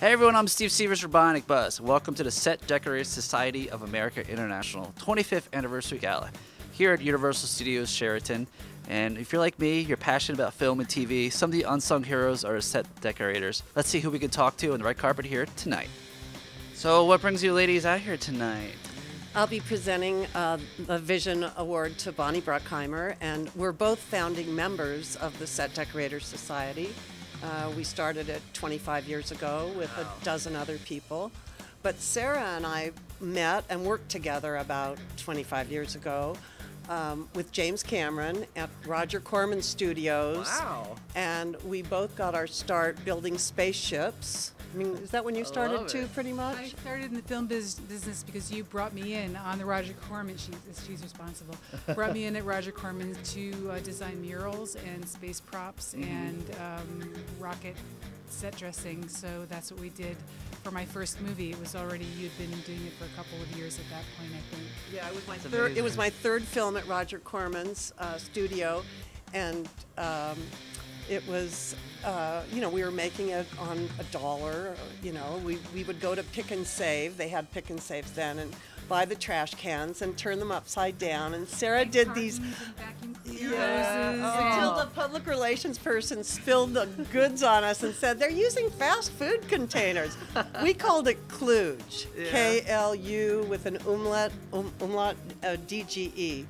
Hey everyone, I'm Steve Severs from Bionic Buzz. Welcome to the Set Decorator Society of America International 25th Anniversary Gala here at Universal Studios Sheraton. And if you're like me, you're passionate about film and TV, some of the unsung heroes are set decorators. Let's see who we can talk to on the red carpet here tonight. So what brings you ladies out here tonight? I'll be presenting the Vision Award to Bonnie Bruckheimer, and we're both founding members of the Set Decorator Society. We started it 25 years ago with a dozen other people. But Sarah and I met and worked together about 25 years ago with James Cameron at Roger Corman Studios. Wow. And we both got our start building spaceships. I mean, is that when you started too, pretty much? I started in the film business because you brought me in on the Roger Corman. She's responsible. Brought me in at Roger Corman to design murals and space props and rocket set dressing. So that's what we did for my first movie. It was already, you'd been doing it for a couple of years at that point, I think. Yeah, it was my third film at Roger Corman's studio, and it was, we were making it on $1. We would go to Pick and Save. They had Pick and Saves then, and buy the trash cans and turn them upside down. And Sarah did these. Until the public relations person spilled the goods on us and said they're using fast food containers. We called it kludge, K-L-U with an umlaut, D-G-E. Did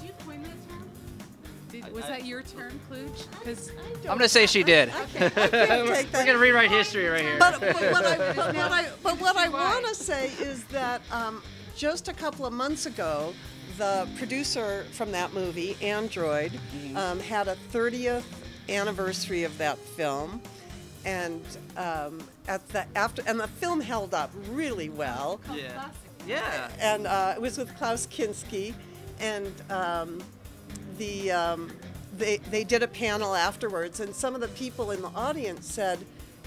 you coin that term? Was that your term, kludge? Because I'm going to say she did. I can't take that. We're going to rewrite history right here. But what I want to say is that just a couple of months ago, the producer from that movie, Android, had a 30th anniversary of that film, and the film held up really well. Yeah. And it was with Klaus Kinski, and they did a panel afterwards, and some of the people in the audience said,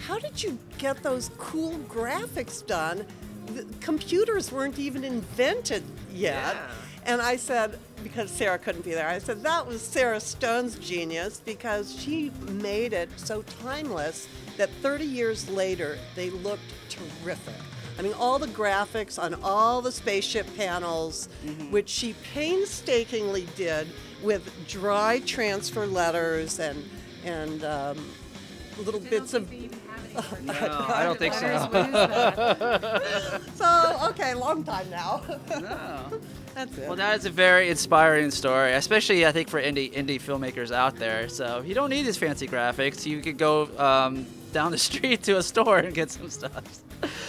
"How did you get those cool graphics done? The computers weren't even invented yet." Yeah. And I said, because Sarah couldn't be there, I said that was Sarah Stone's genius, because she made it so timeless that 30 years later they looked terrific. I mean, all the graphics on all the spaceship panels, which she painstakingly did with dry transfer letters and little bits of. No, I don't think so. So, okay, long time now. No. That's it. Well, that is a very inspiring story, especially I think for indie filmmakers out there. So you don't need these fancy graphics. You could go down the street to a store and get some stuff.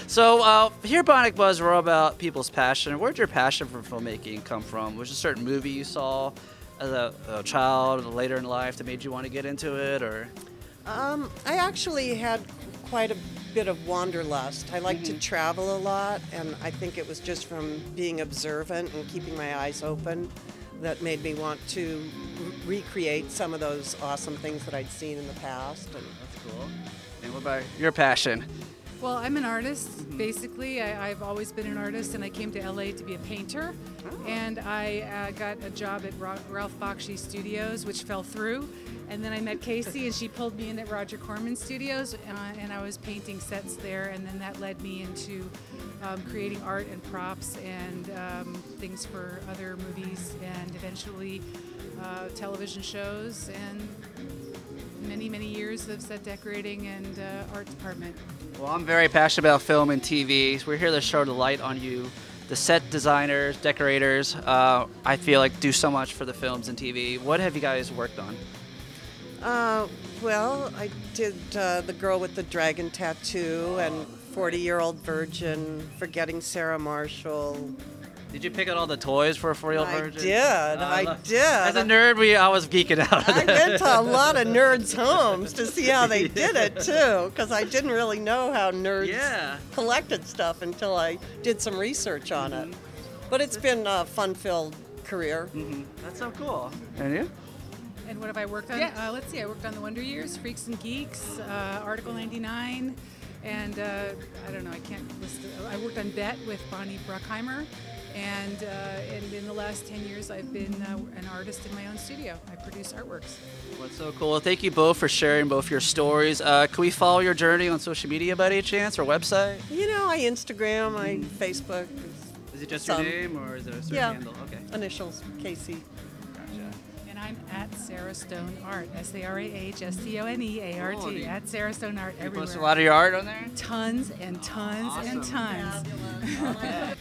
So here at Bionic Buzz, we're all about people's passion. Where'd your passion for filmmaking come from? Was it a certain movie you saw as a child or later in life that made you want to get into it, or? I actually had quite a bit of wanderlust. I like to travel a lot, and I think it was just from being observant and keeping my eyes open that made me want to recreate some of those awesome things that I'd seen in the past. And That's cool. And what about your passion? well, I'm an artist, basically. I've always been an artist, and I came to LA to be a painter. And I got a job at Ralph Bakshi Studios, which fell through. And then I met Casey, and she pulled me in at Roger Corman Studios, and I was painting sets there. And then that led me into creating art and props and things for other movies, and eventually television shows, and many, many years of set decorating and art department. Well, I'm very passionate about film and TV. So we're here to show the light on you. The set designers, decorators, I feel like do so much for the films and TV. What have you guys worked on? Well, I did The Girl with the Dragon Tattoo and 40-Year-Old Virgin, Forgetting Sarah Marshall. Did you pick out all the toys for a 40-year-old virgin? I did. As a nerd, I was geeking out. I went to a lot of nerds' homes to see how they did it, too, because I didn't really know how nerds collected stuff until I did some research on it. But it's been a fun-filled career. That's so cool. And you? And what have I worked on? Yes. Let's see, I worked on The Wonder Years, Freaks and Geeks, Article 99, and I don't know, I can't list it. I worked on Bet with Bonnie Bruckheimer, And in the last 10 years, I've been an artist in my own studio. I produce artworks. Well, that's so cool. Well, thank you both for sharing both your stories. Can we follow your journey on social media by any chance, or website? You know, I Instagram, I Facebook. Is it just Some. your name, or is it a certain Yeah. handle? Okay. Initials, Casey. Gotcha. And I'm at Sarah Stone Art, SARAHSTONEART, Oh, do you- at Sarah Stone Art You everywhere. post a lot of your art on there? Tons and tons and Awesome. tons. Fabulous. Okay.